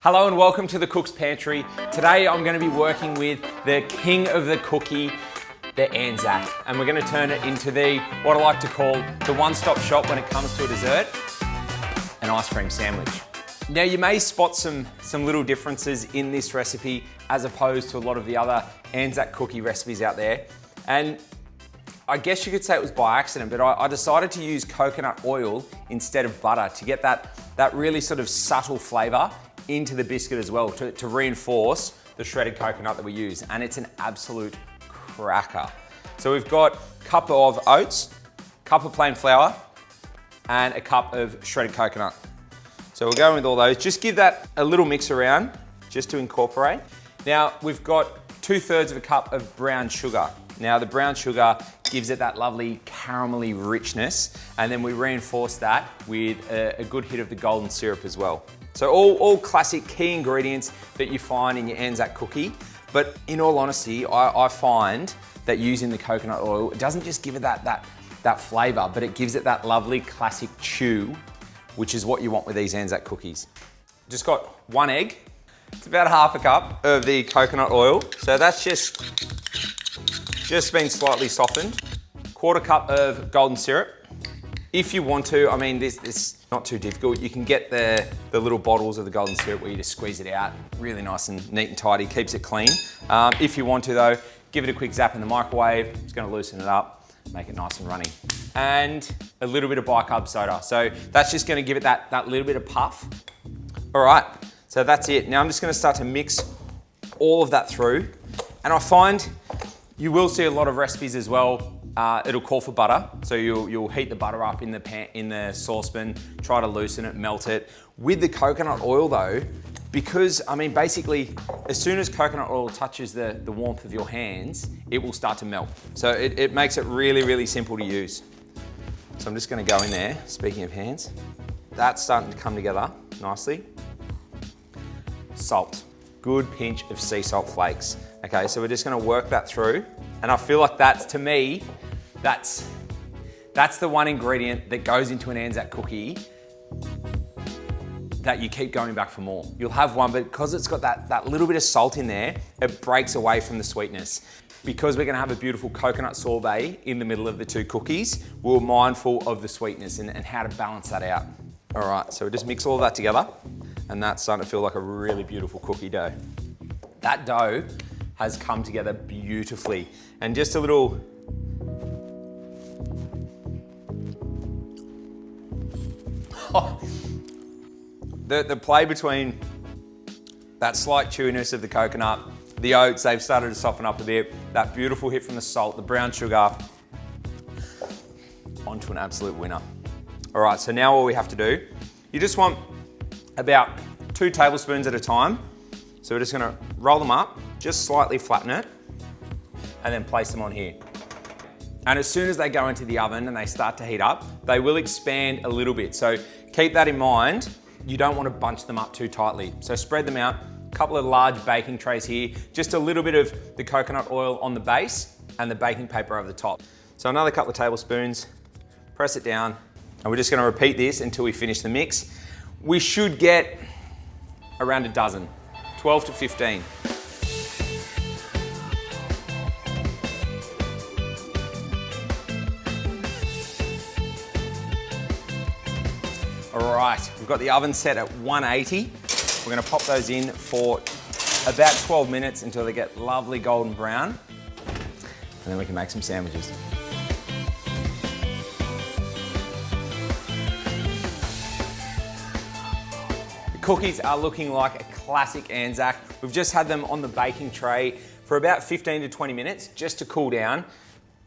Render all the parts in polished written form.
Hello and welcome to the Cook's Pantry. Today I'm going to be working with the king of the cookie, the Anzac. And we're going to turn it into what I like to call the one-stop shop when it comes to a dessert, an ice cream sandwich. Now you may spot some little differences in this recipe as opposed to a lot of the other Anzac cookie recipes out there. And I guess you could say it was by accident, but I decided to use coconut oil instead of butter to get that really sort of subtle flavor into the biscuit as well to reinforce the shredded coconut that we use. And it's an absolute cracker. So we've got a cup of oats, cup of plain flour, and a cup of shredded coconut. So we'll go in with all those. Just give that a little mix around just to incorporate. Now we've got 2/3 of a cup of brown sugar. Now the brown sugar gives it that lovely caramelly richness, and then we reinforce that with a good hit of the golden syrup as well. So all classic key ingredients that you find in your Anzac cookie, but in all honesty, I find that using the coconut oil, it doesn't just give it that flavor, but it gives it that lovely classic chew, which is what you want with these Anzac cookies. Just got one egg. It's about half a cup of the coconut oil. So that's just been slightly softened. 1/4 cup of golden syrup. If you want to, I mean, this is not too difficult. You can get the little bottles of the golden syrup where you just squeeze it out. Really nice and neat and tidy, keeps it clean. If you want to though, give it a quick zap in the microwave. It's gonna loosen it up, make it nice and runny. And a little bit of bicarb soda. So that's just gonna give it that little bit of puff. All right, so that's it. Now I'm just gonna start to mix all of that through. And I find you will see a lot of recipes as well. It'll call for butter, so you'll heat the butter up in the saucepan, try to loosen it, melt it. With the coconut oil though, because I mean basically, as soon as coconut oil touches the warmth of your hands, it will start to melt. So it makes it really, really simple to use. So I'm just gonna go in there, speaking of hands. That's starting to come together nicely. Salt, good pinch of sea salt flakes. Okay, so we're just gonna work that through. And I feel like to me, that's the one ingredient that goes into an Anzac cookie that you keep going back for more. You'll have one, but because it's got that little bit of salt in there, it breaks away from the sweetness. Because we're gonna have a beautiful coconut sorbet in the middle of the two cookies, we're mindful of the sweetness and how to balance that out. All right, so we just mix all of that together, and that's starting to feel like a really beautiful cookie dough. That dough has come together beautifully. And just a little, the play between that slight chewiness of the coconut, the oats, they've started to soften up a bit, that beautiful hit from the salt, the brown sugar, onto an absolute winner. All right, so now all we have to do, you just want about 2 tablespoons at a time. So we're just gonna roll them up, just slightly flatten it, and then place them on here. And as soon as they go into the oven and they start to heat up, they will expand a little bit. So keep that in mind. You don't want to bunch them up too tightly. So spread them out, a couple of large baking trays here, just a little bit of the coconut oil on the base and the baking paper over the top. So another couple of tablespoons, press it down, and we're just gonna repeat this until we finish the mix. We should get around a dozen, 12 to 15. All right, we've got the oven set at 180. We're gonna pop those in for about 12 minutes until they get lovely golden brown. And then we can make some sandwiches. The cookies are looking like a classic Anzac. We've just had them on the baking tray for about 15 to 20 minutes just to cool down.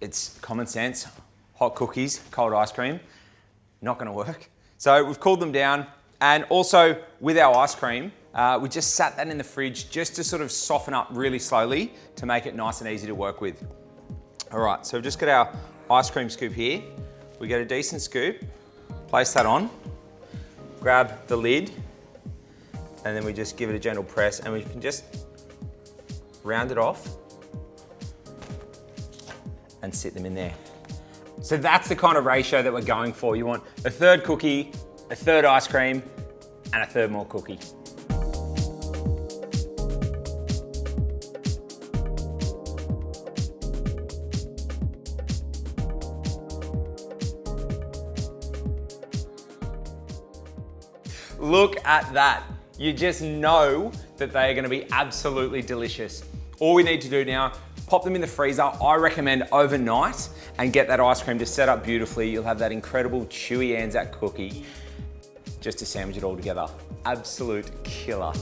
It's common sense, hot cookies, cold ice cream, not gonna work. So we've cooled them down, and also with our ice cream, we just sat that in the fridge just to sort of soften up really slowly to make it nice and easy to work with. All right, so we've just got our ice cream scoop here. We get a decent scoop, place that on, grab the lid, and then we just give it a gentle press, and we can just round it off and sit them in there. So that's the kind of ratio that we're going for. You want 1/3 cookie, 1/3 ice cream, and 1/3 more cookie. Look at that. You just know that they are gonna be absolutely delicious. All we need to do now, pop them in the freezer. I recommend overnight and get that ice cream just set up beautifully. You'll have that incredible chewy Anzac cookie just to sandwich it all together. Absolute killer.